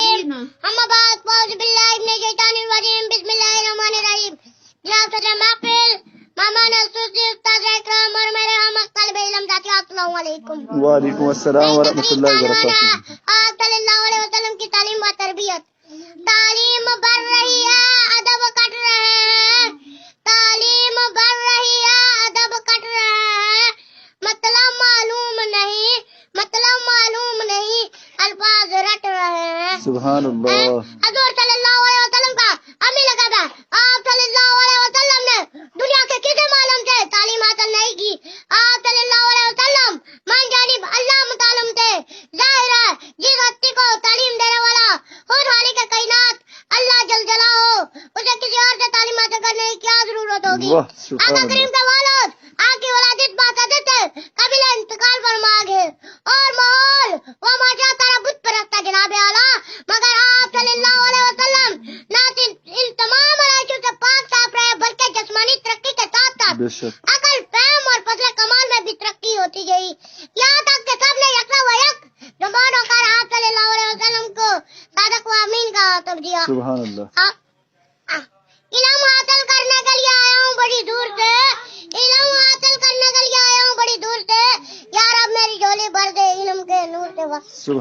हम बात पौज बिल्लाह इब्ने शैतानिर रजीम बिस्मिल्लाहिर्रहमानिर्रहीम। जनाब सदर महफिल मामाना सूसी उस्ताद इकराम और मेरे हम तलब इल्म साथी अस्सलाम वालेकुम। वालेकुम अस्सलाम व रहमतुल्लाहि व बरकातहू। आप सल्लल्लाहु अलैहि वसल्लम की तालीम व तरबियत। तालीम बढ़ रही है, अदब कट रहे हैं। तालीम बढ़ रही है, अदब कट रहे हैं। मतलब मालूम नहीं, अल्फाज रट रहे हैं। सुभान अल्लाह। हजूर सल्लल्लाहु अलैहि वसल्लम का हमें लगा था, आप सल्लल्लाहु अलैहि वसल्लम ने दुनिया के किसी मालूम से तालीम हासिल नहीं की। आप सल्लल्लाहु अलैहि वसल्लम मान जानिब अल्लाह मुतालम थे। जाहिर है जिस हस्ती को तालीम देने वाला खुद खालिक कायनात अल्लाह जल जलाओ, उसे किसी और से तालीम हासिल करने की क्या जरूरत होगी। आका करीम का वालिद आकी औलाद इस बात थे कबीला इंतकाल फरमा गए और माहौल वो माशा तारा बुत परस्ता जनाब आला, मगर आप सल्लल्लाहु अलैहि वसल्लम ना सिर्फ इन तमाम अराइशों से पाक साफ रहे बल्कि जिस्मानी तरक्की के साथ साथ अकल फहम और फजल कमाल में भी तरक्की होती गई। यहाँ तक कि सबने यकसा व यक जुबान होकर आप सल्लल्लाहु अलैहि वसल्लम को सादक व अमीन का खिताब दिया। सुभान अल्लाह। इल्म हासिल करने के लिए आया हूँ बड़ी दूर से, इल्म हासिल करने के लिए आया हूँ बड़ी दूर से। यार अब मेरी झोली भर दे इल्म के नूर से।